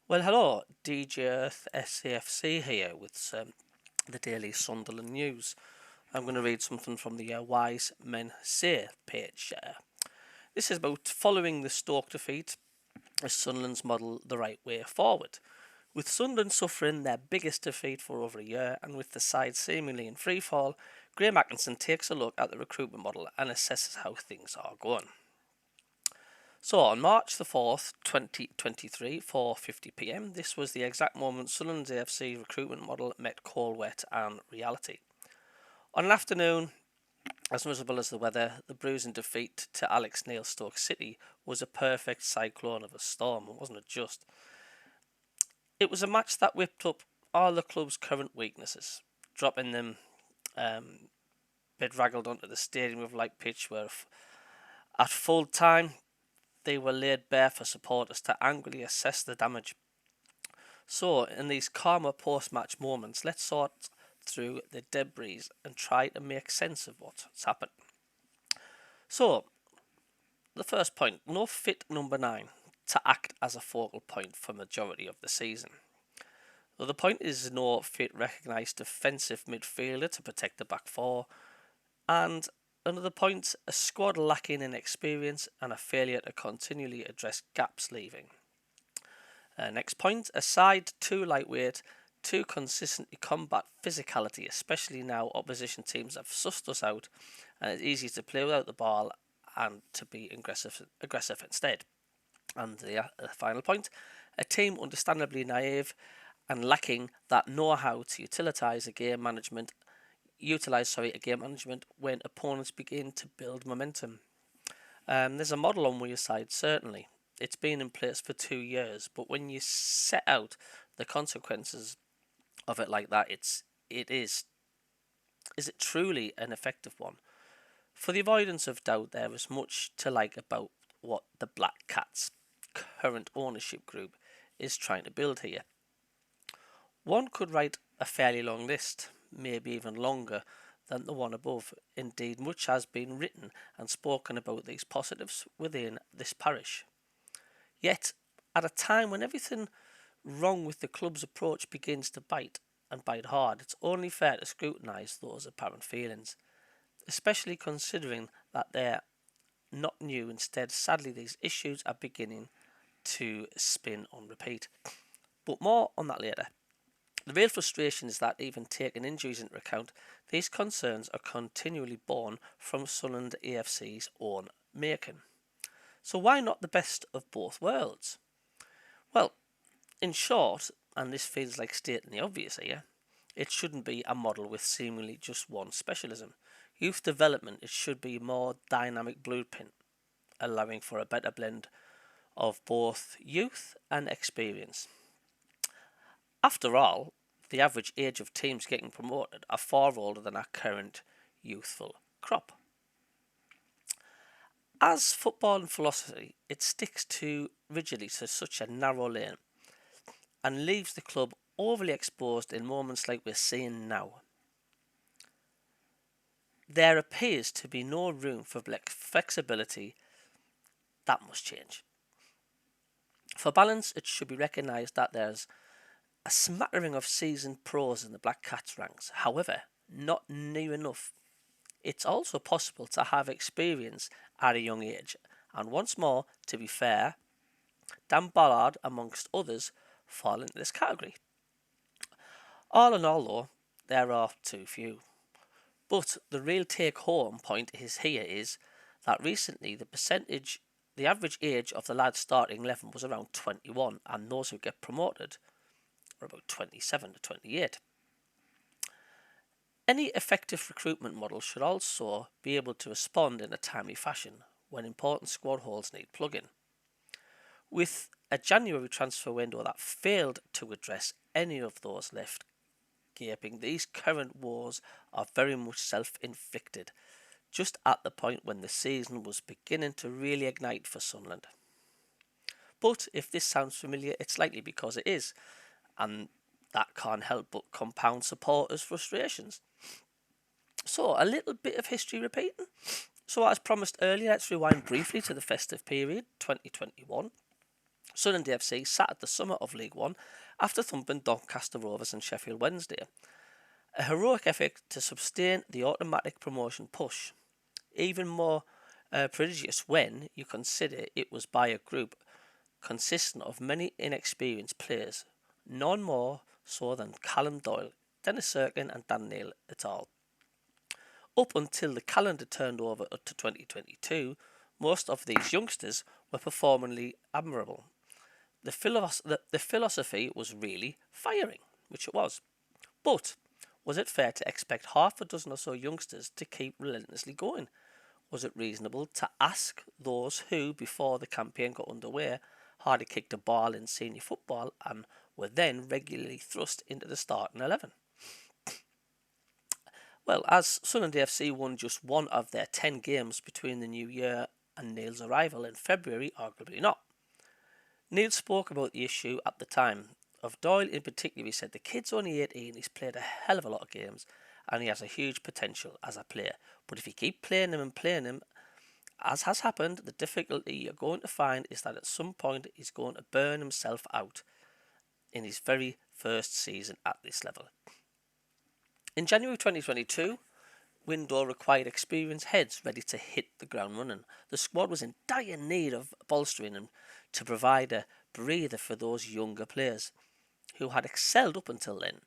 Well, hello, DJ Earth SAFC here with the daily Sunderland news. I'm going to read something from the Wise Men Say page. This is about following the Stoke defeat as Sunderland's model the right way forward. With Sunderland suffering their biggest defeat for over a year and with the side seemingly in free fall, Graham Atkinson takes a look at the recruitment model and assesses how things are going. So on March the 4th, 2023, 4:50 p.m, this was the exact moment Sunderland's AFC recruitment model met cold, wet and reality. On an afternoon as miserable as the weather, the bruising defeat to Alex Neil's Stoke City was a perfect cyclone of a storm, wasn't it just? It was a match that whipped up all the club's current weaknesses, dropping them bedraggled onto the stadium with light pitch where at full time they were laid bare for supporters to angrily assess the damage. So, in these calmer post match moments, let's sort through the debris and try to make sense of what's happened. So, the first point, no fit number 9 to act as a focal point for majority of the season. Well, the point is no fit recognised defensive midfielder to protect the back four, and another point, a squad lacking in experience and a failure to continually address gaps leaving. Next point, a side too lightweight to consistently combat physicality, especially now opposition teams have sussed us out and it's easy to play without the ball and to be aggressive instead. And the final point, a team understandably naive and lacking that know-how to utilise a game management when opponents begin to build momentum. There's a model on your side, certainly. It's been in place for 2 years, but when you set out the consequences of it like that, it is it truly an effective one? For the avoidance of doubt, there is much to like about what the Black Cats current ownership group is trying to build here. One could write a fairly long list, maybe even longer than the one above. Indeed, much has been written and spoken about these positives within this parish. Yet, at a time when everything wrong with the club's approach begins to bite, and bite hard, it's only fair to scrutinise those apparent feelings, especially considering that they're not new. Instead, sadly, these issues are beginning to spin on repeat. But more on that later. The real frustration is that, even taking injuries into account, these concerns are continually born from Sunderland AFC's own making. So why not the best of both worlds? Well, in short, and this feels like stating the obvious here, it shouldn't be a model with seemingly just one specialism. Youth development, it should be a more dynamic blueprint, allowing for a better blend of both youth and experience. After all, the average age of teams getting promoted are far older than our current youthful crop. As football and philosophy, it sticks too rigidly to such a narrow lane and leaves the club overly exposed in moments like we're seeing now. There appears to be no room for flexibility. That must change. For balance, it should be recognised that there's a smattering of seasoned pros in the Black Cats ranks. However, not near enough. It's also possible to have experience at a young age, and once more, to be fair, Dan Ballard, amongst others, fall into this category. All in all, though, there are too few. But the real take-home point is that recently the average age of the lads starting 11 was around 21, and those who get promoted are about 27 to 28. Any effective recruitment model should also be able to respond in a timely fashion when important squad holes need plugging. With a January transfer window that failed to address any of those left gaping, these current woes are very much self-inflicted, just at the point when the season was beginning to really ignite for Sunderland. But if this sounds familiar, it's likely because it is, and that can't help but compound supporters' frustrations. So, a little bit of history repeating. So, as promised earlier, let's rewind briefly to the festive period, 2021. Sunderland FC sat at the summit of League One after thumping Doncaster Rovers and Sheffield Wednesday. A heroic effort to sustain the automatic promotion push. Even more prodigious when you consider it was by a group consisting of many inexperienced players, none more so than Callum Doyle, Dennis Serkin and Dan Neil et al. Up until the calendar turned over to 2022, most of these youngsters were performingly admirable. The philosophy was really firing, which it was. But was it fair to expect half a dozen or so youngsters to keep relentlessly going? Was it reasonable to ask those who, before the campaign got underway, hardly kicked a ball in senior football and were then regularly thrust into the starting 11? Well, as Sunderland FC won just one of their 10 games between the new year and Neil's arrival in February, arguably not. Neil spoke about the issue at the time. Of Doyle in particular, he said the kid's only 18, he's played a hell of a lot of games, and he has a huge potential as a player. But if you keep playing him, as has happened, the difficulty you're going to find is that at some point he's going to burn himself out in his very first season at this level. In January 2022, window required experienced heads ready to hit the ground running. The squad was in dire need of bolstering and to provide a breather for those younger players who had excelled up until then.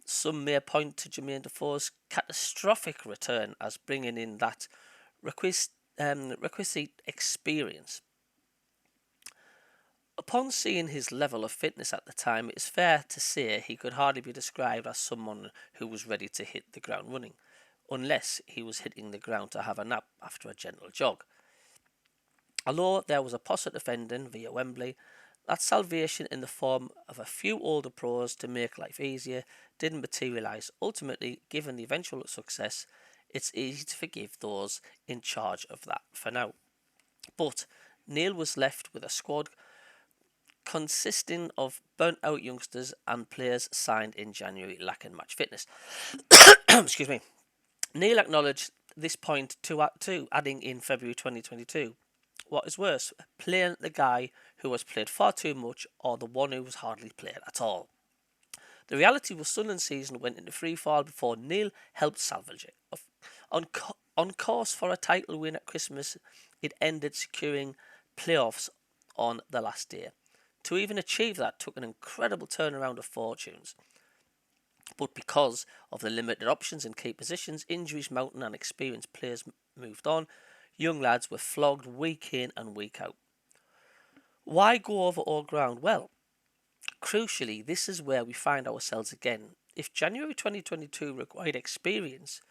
Some may point to Jermaine Defoe's catastrophic return as bringing in that requisite experience. Upon seeing his level of fitness at the time, it is fair to say he could hardly be described as someone who was ready to hit the ground running, unless he was hitting the ground to have a nap after a gentle jog. Although there was a positive ending via Wembley, that salvation in the form of a few older pros to make life easier didn't materialise. Ultimately, given the eventual success, it's easy to forgive those in charge of that for now. But Neil was left with a squad consisting of burnt-out youngsters and players signed in January lacking match fitness. Excuse me. Neil acknowledged this point to adding in February 2022. What is worse, playing the guy who has played far too much or the one who was hardly played at all. The reality was Sunderland's season went into free fall before Neil helped salvage it. On course for a title win at Christmas, it ended securing playoffs on the last day. To even achieve that took an incredible turnaround of fortunes. But because of the limited options in key positions, injuries mounting and experienced players moved on, young lads were flogged week in and week out. Why go over old ground? Well, crucially, this is where we find ourselves again. If January 2022 required experience,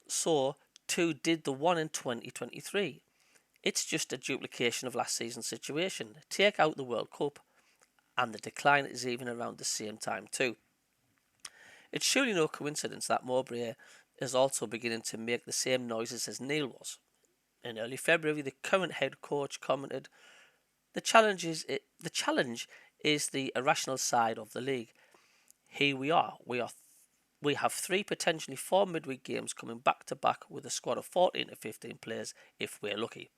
so too did the one in 2023. It's just a duplication of last season's situation. Take out the World Cup, and the decline is even around the same time too. It's surely no coincidence that Mowbray is also beginning to make the same noises as Neil was. In early February, the current head coach commented, The challenge is the irrational side of the league. Here we are. We have 3, potentially 4 midweek games coming back to back with a squad of 14 to 15 players if we're lucky.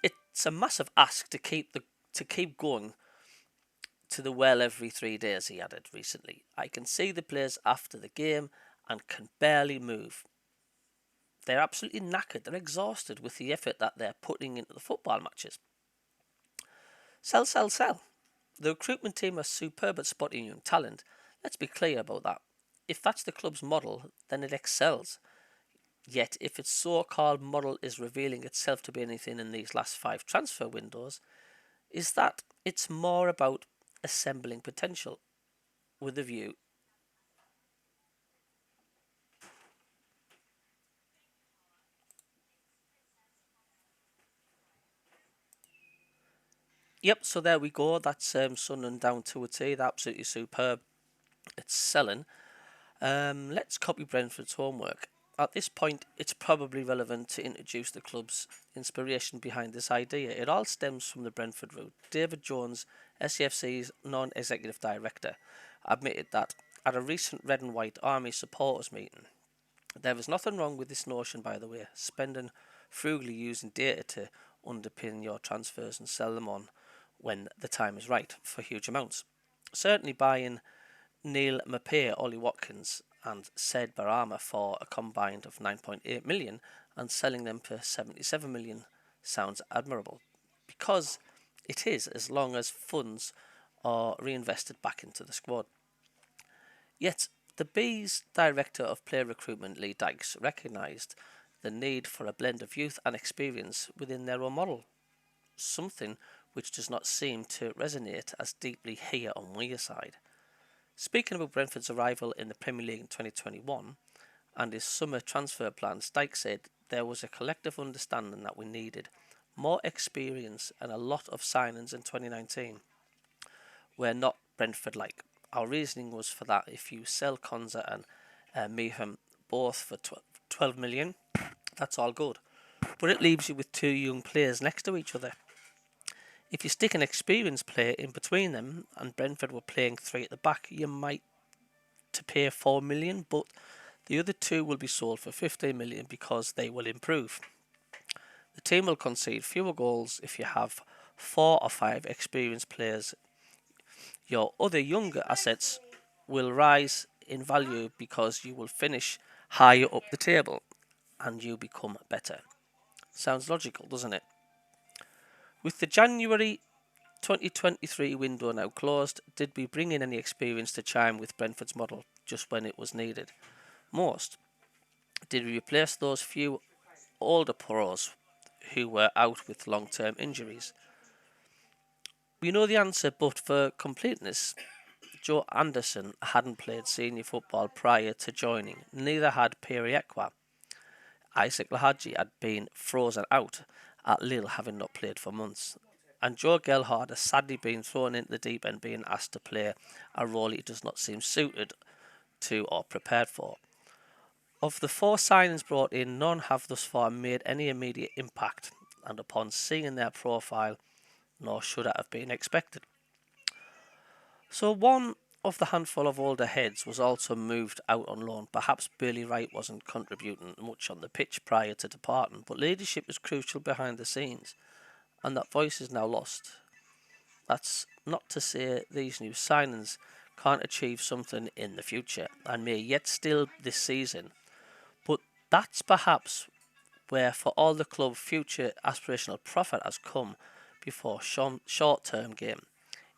It's a massive ask to keep going to the well every 3 days, he added recently. I can see the players after the game and can barely move. They're absolutely knackered. They're exhausted with the effort that they're putting into the football matches. Sell. The recruitment team are superb at spotting young talent. Let's be clear about that. If that's the club's model, then it excels. Yet, if its so-called model is revealing itself to be anything in these last 5 transfer windows, is that it's more about assembling potential with a view. Yep, so there we go. That's Sunderland down to a T. They're absolutely superb. It's selling. Let's copy Brentford's homework. At this point, it's probably relevant to introduce the club's inspiration behind this idea. It all stems from the Brentford route. David Jones, SCFC's non-executive director, admitted that at a recent Red and White Army supporters meeting, there was nothing wrong with this notion, by the way, spending frugally using data to underpin your transfers and sell them on when the time is right for huge amounts. Certainly buying Neil Maupay, Ollie Watkins and Said Barama for a combined of 9.8 million and selling them for 77 million sounds admirable, because it is, as long as funds are reinvested back into the squad. Yet the Bees director of player recruitment, Lee Dykes, recognised the need for a blend of youth and experience within their own model, something which does not seem to resonate as deeply here on Wearside. Speaking about Brentford's arrival in the Premier League in 2021 and his summer transfer plans, Dyke said there was a collective understanding that we needed more experience and a lot of signings in 2019. We're not Brentford-like. Our reasoning was for that if you sell Konza and Meehan both for 12 million, that's all good. But it leaves you with two young players next to each other. If you stick an experienced player in between them, and Brentford were playing three at the back, you might to pay 4 million, but the other two will be sold for 15 million because they will improve. The team will concede fewer goals if you have 4 or 5 experienced players. Your other younger assets will rise in value because you will finish higher up the table and you become better. Sounds logical, doesn't it? With the January 2023 window now closed, did we bring in any experience to chime with Brentford's model just when it was needed? Most. Did we replace those few older pros who were out with long-term injuries? We know the answer, but for completeness, Joe Anderson hadn't played senior football prior to joining, neither had Pierre Ekwa. Isaac Lahaji had been frozen out at Lille, having not played for months. And Joe Gelhardt has sadly been thrown into the deep end, being asked to play a role he does not seem suited to or prepared for. Of the 4 signings brought in, none have thus far made any immediate impact, and upon seeing their profile, nor should it have been expected. So one of the handful of older heads was also moved out on loan. Perhaps Billy Wright wasn't contributing much on the pitch prior to departing, but leadership was crucial behind the scenes, and that voice is now lost. That's not to say these new signings can't achieve something in the future, and may yet still this season, but that's perhaps where for all the club future aspirational profit has come before short-term game.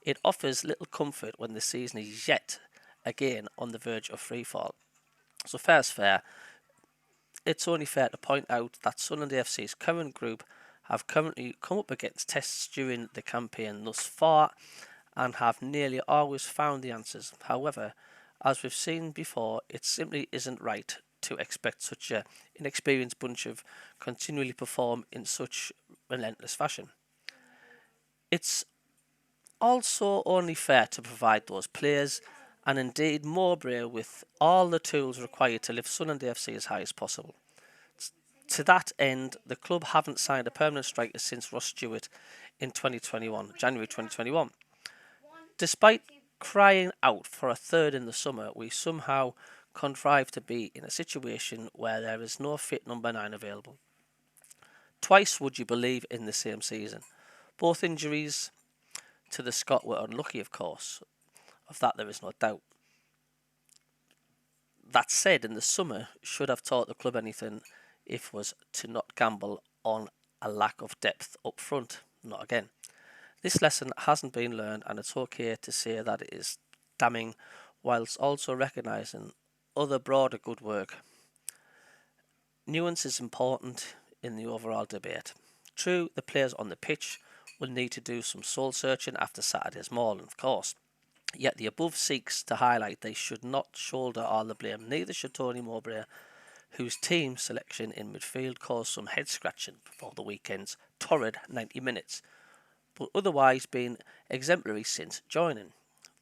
It offers little comfort when the season is yet again on the verge of freefall. So fair's fair. It's only fair to point out that Sunderland FC's current group have currently come up against tests during the campaign thus far and have nearly always found the answers. However, as we've seen before, it simply isn't right to expect such an inexperienced bunch of continually perform in such relentless fashion. It's also only fair to provide those players, and indeed Mowbray, with all the tools required to lift Sunderland FC as high as possible. To that end, the club haven't signed a permanent striker since Ross Stewart in January 2021. Despite crying out for a third in the summer, we somehow contrived to be in a situation where there is no fit number 9 available. Twice, would you believe, in the same season. Both injuries to the Scot were unlucky, of course. Of that there is no doubt. That said, in the summer, should have taught the club anything if was to not gamble on a lack of depth up front. Not again. This lesson hasn't been learned, and it's okay to say that it is damning, whilst also recognising other broader good work. Nuance is important in the overall debate. True, the players on the pitch will need to do some soul searching after Saturday's mauling, of course. Yet the above seeks to highlight they should not shoulder all the blame. Neither should Tony Mowbray, whose team selection in midfield caused some head scratching before the weekend's torrid 90 minutes, but otherwise been exemplary since joining.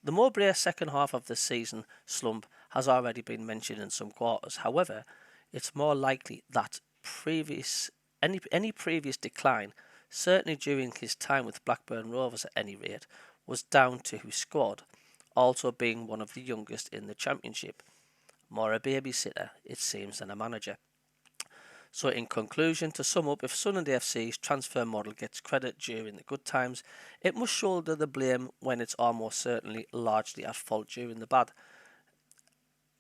The Mowbray second half of the season slump has already been mentioned in some quarters. However, it's more likely that any previous decline, certainly during his time with Blackburn Rovers at any rate, was down to his squad also being one of the youngest in the Championship. More a babysitter, it seems, than a manager. So in conclusion, to sum up, if Sunderland FC's transfer model gets credit during the good times, it must shoulder the blame when it's almost certainly largely at fault during the bad.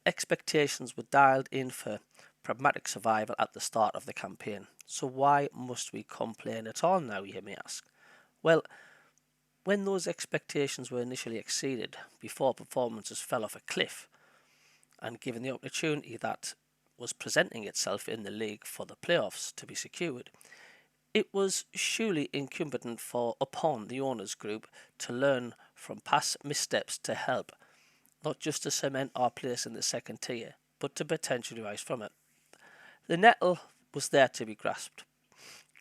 Expectations were dialed in for pragmatic survival at the start of the campaign. So why must we complain at all now, you may ask? Well, when those expectations were initially exceeded, before performances fell off a cliff, and given the opportunity that was presenting itself in the league for the playoffs to be secured, it was surely incumbent upon the owners group to learn from past missteps to help, not just to cement our place in the second tier, but to potentially rise from it. The nettle was there to be grasped,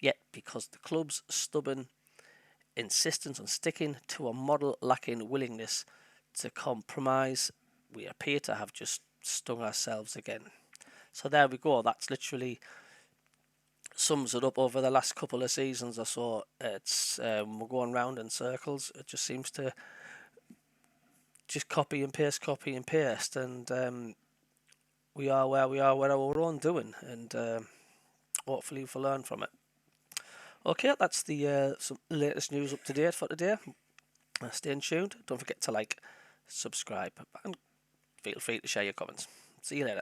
yet because the club's stubborn insistence on sticking to a model lacking willingness to compromise, we appear to have just stung ourselves again. So there we go. That's literally sums it up over the last couple of seasons or so. It's we're going round in circles. It just seems to just copy and paste, and we are where we are with our own doing, and hopefully we'll learn from it. Okay, that's the some latest news up to date for today. Stay tuned. Don't forget to like, subscribe, and feel free to share your comments. See you later.